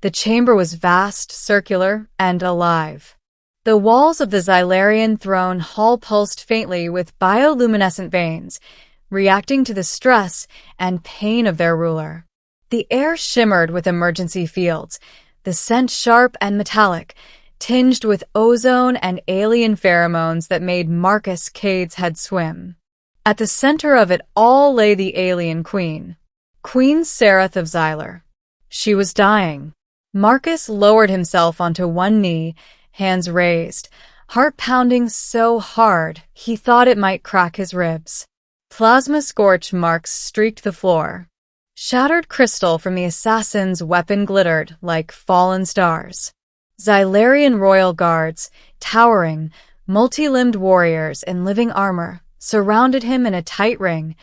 The chamber was vast, circular, and alive. The walls of the Xylarian throne hall pulsed faintly with bioluminescent veins, reacting to the stress and pain of their ruler. The air shimmered with emergency fields, the scent sharp and metallic, tinged with ozone and alien pheromones that made Marcus Cade's head swim. At the center of it all lay the alien queen, Queen Sereth of Xylar. She was dying. Marcus lowered himself onto one knee, hands raised, heart pounding so hard he thought it might crack his ribs. Plasma scorch marks streaked the floor. Shattered crystal from the assassin's weapon glittered like fallen stars. Xylarian royal guards, towering, multi-limbed warriors in living armor, surrounded him in a tight ring,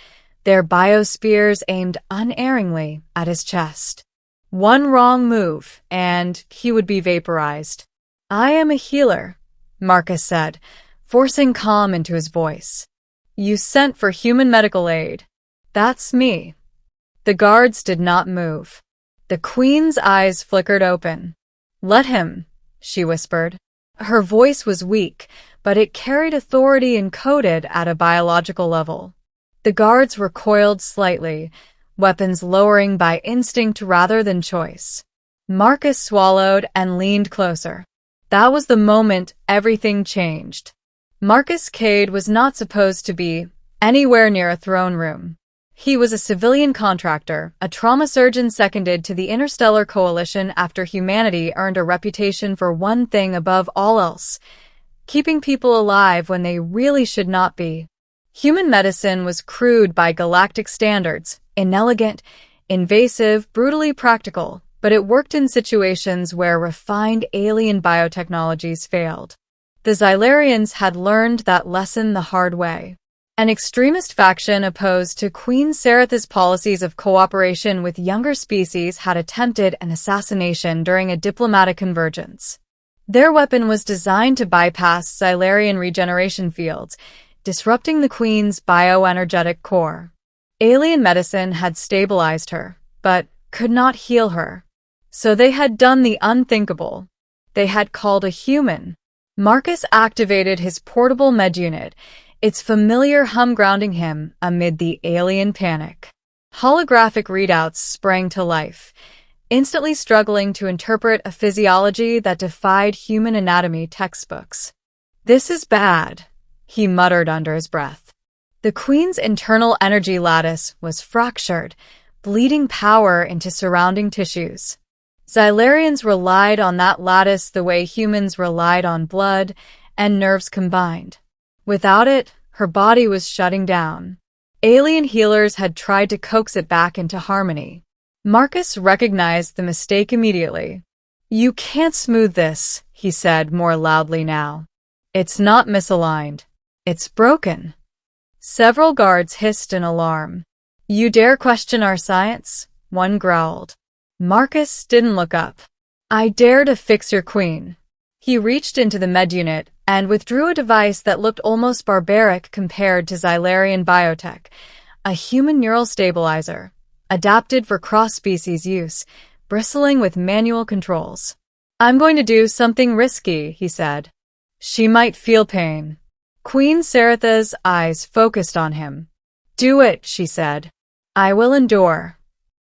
their biospears aimed unerringly at his chest. One wrong move, and he would be vaporized. "I am a healer," Marcus said, forcing calm into his voice. "You sent for human medical aid." "That's me." The guards did not move. The queen's eyes flickered open. "Let him," she whispered. Her voice was weak, but it carried authority encoded at a biological level. The guards recoiled slightly, weapons lowering by instinct rather than choice. Marcus swallowed and leaned closer. That was the moment everything changed. Marcus Cade was not supposed to be anywhere near a throne room. He was a civilian contractor, a trauma surgeon seconded to the Interstellar Coalition after humanity earned a reputation for one thing above all else: keeping people alive when they really should not be. Human medicine was crude by galactic standards, inelegant, invasive, brutally practical, but it worked in situations where refined alien biotechnologies failed. The Xylarians had learned that lesson the hard way. An extremist faction opposed to Queen Sereth's policies of cooperation with younger species had attempted an assassination during a diplomatic convergence. Their weapon was designed to bypass Xylarian regeneration fields, disrupting the Queen's bioenergetic core. Alien medicine had stabilized her, but could not heal her. So they had done the unthinkable. They had called a human. Marcus activated his portable med unit, its familiar hum grounding him amid the alien panic. Holographic readouts sprang to life, instantly struggling to interpret a physiology that defied human anatomy textbooks. "This is bad," he muttered under his breath. The Queen's internal energy lattice was fractured, bleeding power into surrounding tissues. Xylarians relied on that lattice the way humans relied on blood and nerves combined. Without it, her body was shutting down. Alien healers had tried to coax it back into harmony. Marcus recognized the mistake immediately. "You can't smooth this," he said more loudly now. "It's not misaligned. It's broken." Several guards hissed in alarm. "You dare question our science?" one growled. Marcus didn't look up. "I dare to fix your queen." He reached into the med unit and withdrew a device that looked almost barbaric compared to Xylarian biotech, a human neural stabilizer, adapted for cross-species use, bristling with manual controls. "I'm going to do something risky," he said. "She might feel pain." Queen Sereth's eyes focused on him. "Do it," she said. "I will endure."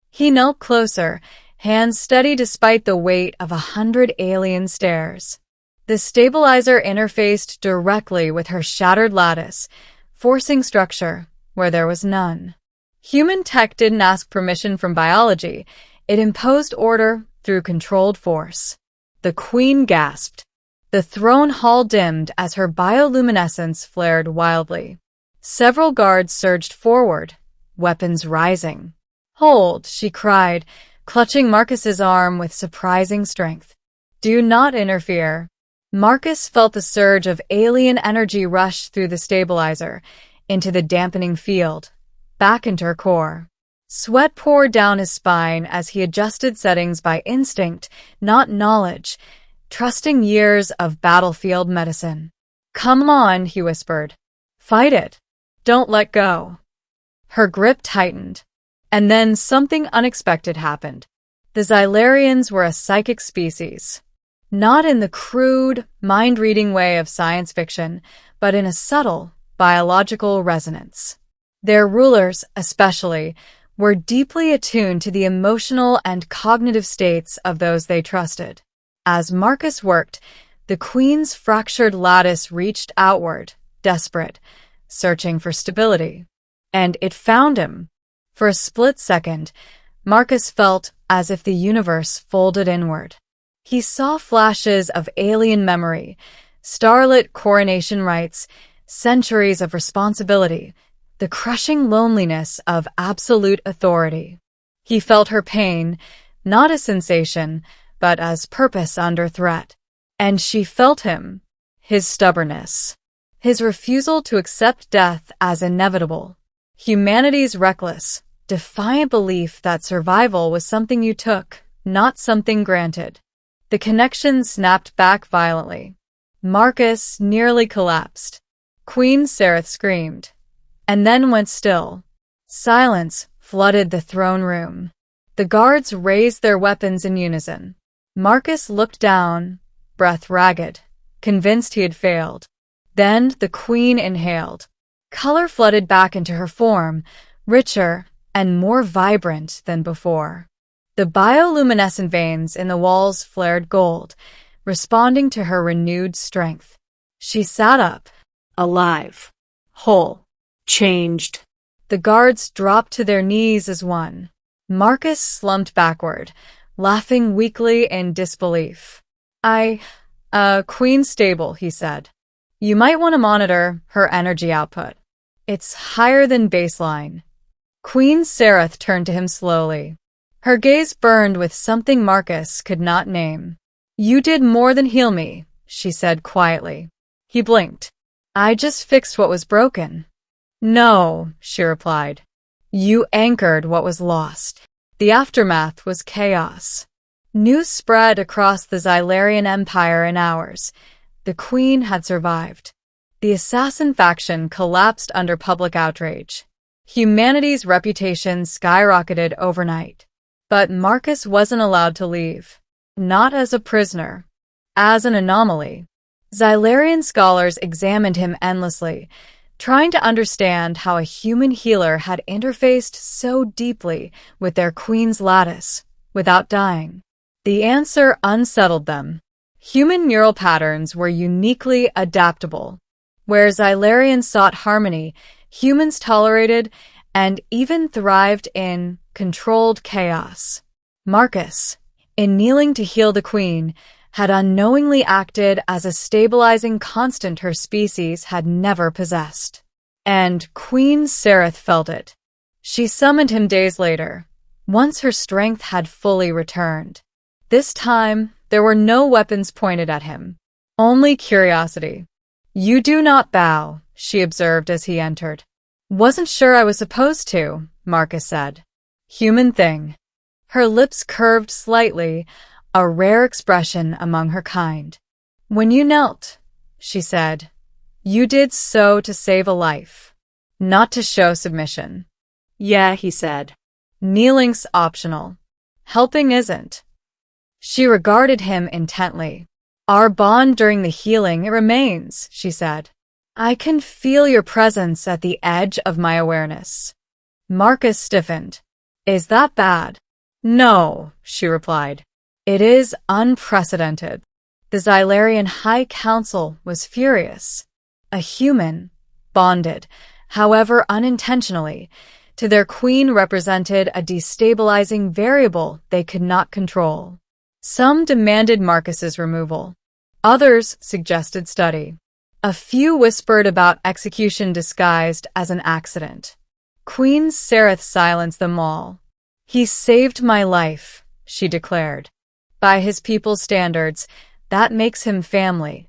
He knelt closer, hands steady despite the weight of 100 alien stares. The stabilizer interfaced directly with her shattered lattice, forcing structure where there was none. Human tech didn't ask permission from biology. It imposed order through controlled force. The Queen gasped. The throne hall dimmed as her bioluminescence flared wildly. Several guards surged forward, weapons rising. "Hold," she cried, clutching Marcus's arm with surprising strength. "Do not interfere." Marcus felt the surge of alien energy rush through the stabilizer, into the dampening field, back into her core. Sweat poured down his spine as he adjusted settings by instinct, not knowledge, trusting years of battlefield medicine. "Come on," he whispered. "Fight it. Don't let go." Her grip tightened. And then something unexpected happened. The The Xylarians were a psychic species. Not in the crude, mind-reading way of science fiction, but in a subtle, biological resonance. Their rulers, especially, were deeply attuned to the emotional and cognitive states of those they trusted. As Marcus worked, the Queen's fractured lattice reached outward, desperate, searching for stability. And it found him. For a split second, Marcus felt as if the universe folded inward. He saw flashes of alien memory, starlit coronation rites, centuries of responsibility, the crushing loneliness of absolute authority. He felt her pain, not as sensation, but as purpose under threat. And she felt him, his stubbornness, his refusal to accept death as inevitable, humanity's reckless, defiant belief that survival was something you took, not something granted. The connection snapped back violently. Marcus nearly collapsed. Queen Sereth screamed, and then went still. Silence flooded the throne room. The guards raised their weapons in unison. Marcus looked down, breath ragged, convinced he had failed. Then the queen inhaled. Color flooded back into her form, richer and more vibrant than before. The bioluminescent veins in the walls flared gold, responding to her renewed strength. She sat up, alive, whole, changed. The guards dropped to their knees as one. Marcus slumped backward, laughing weakly in disbelief. Queen's stable, he said. You might want to monitor her energy output. It's higher than baseline. Queen Sereth turned to him slowly. Her gaze burned with something Marcus could not name. You did more than heal me, she said quietly. He blinked. I just fixed what was broken. No, she replied. You anchored what was lost. The aftermath was chaos. News spread across the Xylarian Empire in hours. The Queen had survived. The assassin faction collapsed under public outrage. Humanity's reputation skyrocketed overnight. But Marcus wasn't allowed to leave. Not as a prisoner. As an anomaly. Xylarian scholars examined him endlessly, trying to understand how a human healer had interfaced so deeply with their Queen's lattice, without dying. The answer unsettled them. Human neural patterns were uniquely adaptable. Where Xylarians sought harmony, humans tolerated and even thrived in controlled chaos. Marcus, in kneeling to heal the Queen, had unknowingly acted as a stabilizing constant her species had never possessed. And Queen Sereth felt it. She summoned him days later, once her strength had fully returned. This time, there were no weapons pointed at him, only curiosity. You do not bow, she observed as he entered. Wasn't sure I was supposed to, Marcus said. Human thing. Her lips curved slightly, a rare expression among her kind. When you knelt, she said, you did so to save a life, not to show submission. Yeah, he said. Kneeling's optional. Helping isn't. She regarded him intently. Our bond during the healing, it remains, she said. I can feel your presence at the edge of my awareness. Marcus stiffened. Is that bad? No, she replied. It is unprecedented. The Xylarian High Council was furious. A human, bonded, however unintentionally, to their queen represented a destabilizing variable they could not control. Some demanded Marcus's removal. Others suggested study. A few whispered about execution disguised as an accident. Queen Sereth silenced them all. He saved my life, she declared. By his people's standards, that makes him family.